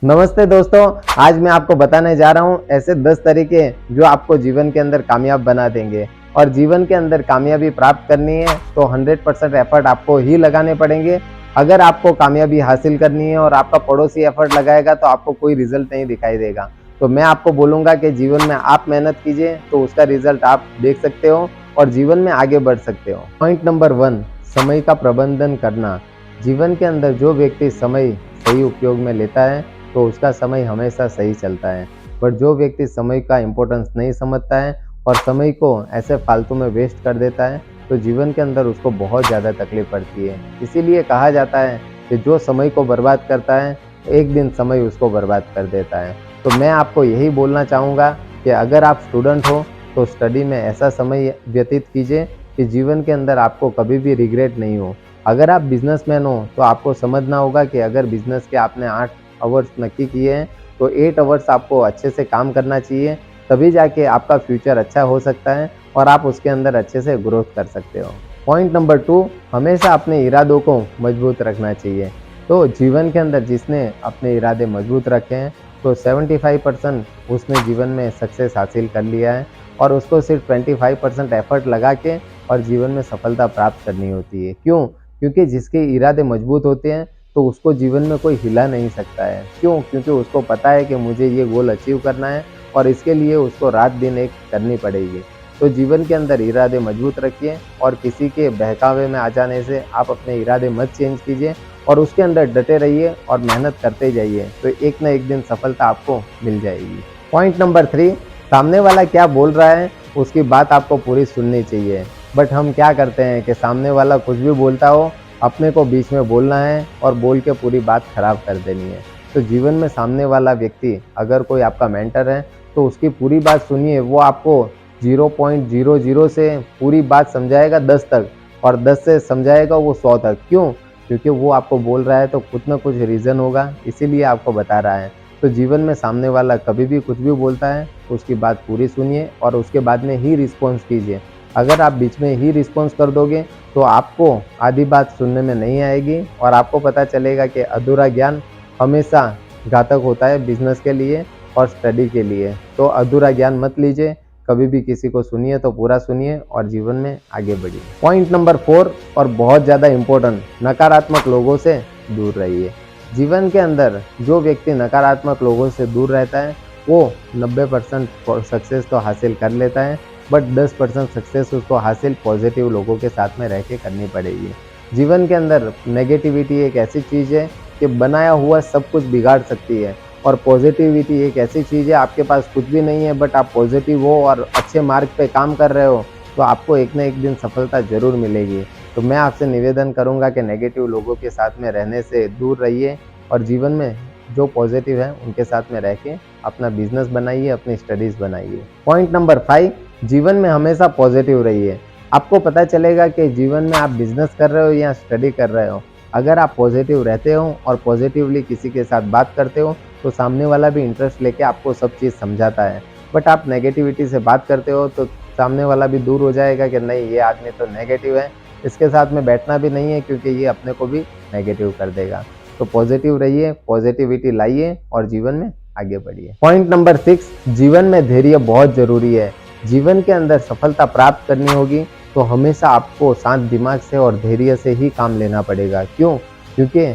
नमस्ते दोस्तों, आज मैं आपको बताने जा रहा हूँ ऐसे 10 तरीके जो आपको जीवन के अंदर कामयाब बना देंगे। और जीवन के अंदर कामयाबी प्राप्त करनी है तो 100% एफर्ट आपको ही लगाने पड़ेंगे। अगर आपको कामयाबी हासिल करनी है और आपका पड़ोसी एफर्ट लगाएगा तो आपको कोई रिजल्ट नहीं दिखाई देगा। तो मैं आपको बोलूँगा कि जीवन में आप मेहनत कीजिए तो उसका रिजल्ट आप देख सकते हो और जीवन में आगे बढ़ सकते हो। पॉइंट नंबर 1, समय का प्रबंधन करना। जीवन के अंदर जो व्यक्ति समय सही उपयोग में लेता है तो उसका समय हमेशा सही चलता है। बट जो व्यक्ति समय का इम्पोर्टेंस नहीं समझता है और समय को ऐसे फालतू में वेस्ट कर देता है तो जीवन के अंदर उसको बहुत ज़्यादा तकलीफ पड़ती है। इसीलिए कहा जाता है कि जो समय को बर्बाद करता है एक दिन समय उसको बर्बाद कर देता है। तो मैं आपको यही बोलना चाहूँगा कि अगर आप स्टूडेंट हो तो स्टडी में ऐसा समय व्यतीत कीजिए कि जीवन के अंदर आपको कभी भी रिग्रेट नहीं हो। अगर आप बिजनेसमैन हो तो आपको समझना होगा कि अगर बिजनेस के आपने 8 आवर्स नक्की किए हैं तो 8 आवर्स आपको अच्छे से काम करना चाहिए, तभी जाके आपका फ्यूचर अच्छा हो सकता है और आप उसके अंदर अच्छे से ग्रोथ कर सकते हो। पॉइंट नंबर 2, हमेशा अपने इरादों को मजबूत रखना चाहिए। तो जीवन के अंदर जिसने अपने इरादे मजबूत रखे हैं तो 75% उसने जीवन में सक्सेस हासिल कर लिया है और उसको सिर्फ 25% एफर्ट लगा के और जीवन में सफलता प्राप्त करनी होती है। क्यों? क्योंकि जिसके इरादे मजबूत होते हैं तो उसको जीवन में कोई हिला नहीं सकता है। क्यों? क्योंकि उसको पता है कि मुझे ये गोल अचीव करना है और इसके लिए उसको रात दिन एक करनी पड़ेगी। तो जीवन के अंदर इरादे मजबूत रखिए और किसी के बहकावे में आ जाने से आप अपने इरादे मत चेंज कीजिए और उसके अंदर डटे रहिए और मेहनत करते जाइए तो एक ना एक दिन सफलता आपको मिल जाएगी। पॉइंट नंबर 3, सामने वाला क्या बोल रहा है उसकी बात आपको पूरी सुननी चाहिए। बट हम क्या करते हैं कि सामने वाला कुछ भी बोलता हो अपने को बीच में बोलना है और बोल के पूरी बात खराब कर देनी है। तो जीवन में सामने वाला व्यक्ति अगर कोई आपका मेंटर है तो उसकी पूरी बात सुनिए। वो आपको 0.00 से पूरी बात समझाएगा 10 तक और 10 से समझाएगा वो 100 तक। क्यों? क्योंकि वो आपको बोल रहा है तो कुछ ना कुछ रीज़न होगा, इसीलिए आपको बता रहा है। तो जीवन में सामने वाला कभी भी कुछ भी बोलता है उसकी बात पूरी सुनिए और उसके बाद में ही रिस्पॉन्स कीजिए। अगर आप बीच में ही रिस्पॉन्स कर दोगे तो आपको आधी बात सुनने में नहीं आएगी और आपको पता चलेगा कि अधूरा ज्ञान हमेशा घातक होता है बिजनेस के लिए और स्टडी के लिए। तो अधूरा ज्ञान मत लीजिए, कभी भी किसी को सुनिए तो पूरा सुनिए और जीवन में आगे बढ़िए। पॉइंट नंबर 4 और बहुत ज़्यादा इम्पोर्टेंट, नकारात्मक लोगों से दूर रहिए। जीवन के अंदर जो व्यक्ति नकारात्मक लोगों से दूर रहता है वो 90% सक्सेस तो हासिल कर लेता है बट 10% सक्सेस उसको हासिल पॉजिटिव लोगों के साथ में रह के करनी पड़ेगी। जीवन के अंदर नेगेटिविटी एक ऐसी चीज़ है कि बनाया हुआ सब कुछ बिगाड़ सकती है और पॉजिटिविटी एक ऐसी चीज़ है आपके पास कुछ भी नहीं है बट आप पॉजिटिव हो और अच्छे मार्ग पे काम कर रहे हो तो आपको एक ना एक दिन सफलता ज़रूर मिलेगी। तो मैं आपसे निवेदन करूँगा कि नेगेटिव लोगों के साथ में रहने से दूर रहिए और जीवन में जो पॉजिटिव है उनके साथ में रह के अपना बिजनेस बनाइए, अपनी स्टडीज़ बनाइए। पॉइंट नंबर 5, जीवन में हमेशा पॉजिटिव रहिए। आपको पता चलेगा कि जीवन में आप बिजनेस कर रहे हो या स्टडी कर रहे हो, अगर आप पॉजिटिव रहते हो और पॉजिटिवली किसी के साथ बात करते हो तो सामने वाला भी इंटरेस्ट लेके आपको सब चीज़ समझाता है। बट आप नेगेटिविटी से बात करते हो तो सामने वाला भी दूर हो जाएगा कि नहीं ये आदमी तो नेगेटिव है, इसके साथ में बैठना भी नहीं है क्योंकि ये अपने को भी नेगेटिव कर देगा। तो पॉजिटिव रहिए, पॉजिटिविटी लाइए और जीवन में आगे बढ़िए। पॉइंट नंबर 6, जीवन में धैर्य बहुत ज़रूरी है। जीवन के अंदर सफलता प्राप्त करनी होगी तो हमेशा आपको शांत दिमाग से और धैर्य से ही काम लेना पड़ेगा। क्यों? क्योंकि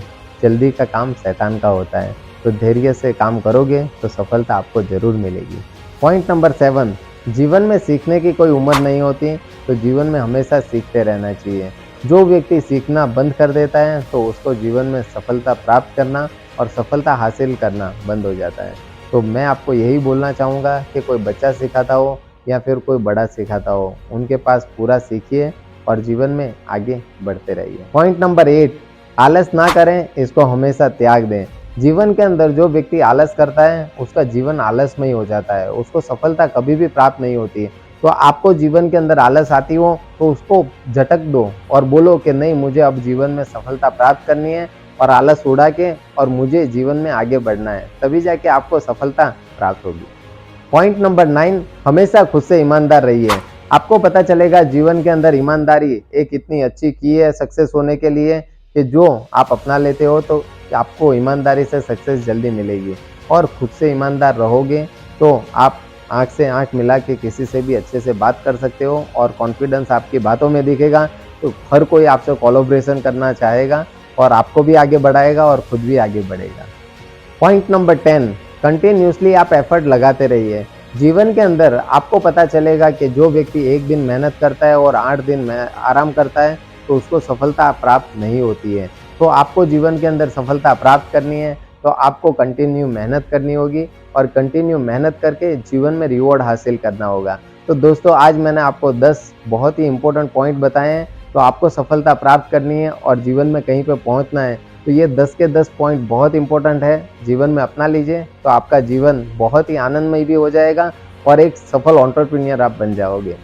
जल्दी का काम शैतान का होता है। तो धैर्य से काम करोगे तो सफलता आपको ज़रूर मिलेगी। पॉइंट नंबर 7, जीवन में सीखने की कोई उम्र नहीं होती तो जीवन में हमेशा सीखते रहना चाहिए। जो व्यक्ति सीखना बंद कर देता है तो उसको जीवन में सफलता प्राप्त करना और सफलता हासिल करना बंद हो जाता है। तो मैं आपको यही बोलना चाहूँगा कि कोई बच्चा सिखाता हो या फिर कोई बड़ा सिखाता हो, उनके पास पूरा सीखिए और जीवन में आगे बढ़ते रहिए। पॉइंट नंबर 8, आलस ना करें, इसको हमेशा त्याग दें। जीवन के अंदर जो व्यक्ति आलस करता है उसका जीवन आलसमय हो जाता है, उसको सफलता कभी भी प्राप्त नहीं होती। तो आपको जीवन के अंदर आलस आती हो तो उसको झटक दो और बोलो कि नहीं मुझे अब जीवन में सफलता प्राप्त करनी है और आलस उड़ा के और मुझे जीवन में आगे बढ़ना है, तभी जाके आपको सफलता प्राप्त होगी। पॉइंट नंबर 9, हमेशा खुद से ईमानदार रहिए। आपको पता चलेगा जीवन के अंदर ईमानदारी एक इतनी अच्छी की है सक्सेस होने के लिए कि जो आप अपना लेते हो तो कि आपको ईमानदारी से सक्सेस जल्दी मिलेगी और खुद से ईमानदार रहोगे तो आप आँख से आँख मिला के किसी से भी अच्छे से बात कर सकते हो और कॉन्फिडेंस आपकी बातों में दिखेगा, तो हर कोई आपसे कोलैबोरेशन करना चाहेगा और आपको भी आगे बढ़ाएगा और खुद भी आगे बढ़ेगा। पॉइंट नंबर 10, कंटिन्यूसली आप एफर्ट लगाते रहिए। जीवन के अंदर आपको पता चलेगा कि जो व्यक्ति एक दिन मेहनत करता है और 8 दिन में आराम करता है तो उसको सफलता प्राप्त नहीं होती है। तो आपको जीवन के अंदर सफलता प्राप्त करनी है तो आपको कंटिन्यू मेहनत करनी होगी और कंटिन्यू मेहनत करके जीवन में रिवॉर्ड हासिल करना होगा। तो दोस्तों आज मैंने आपको 10 बहुत ही इंपॉर्टेंट पॉइंट बताए हैं। तो आपको सफलता प्राप्त करनी है और जीवन में कहीं पे पहुंचना है तो ये 10 के 10 पॉइंट बहुत इंपॉर्टेंट है, जीवन में अपना लीजिए तो आपका जीवन बहुत ही आनंदमय भी हो जाएगा और एक सफल एंटरप्रेन्योर आप बन जाओगे।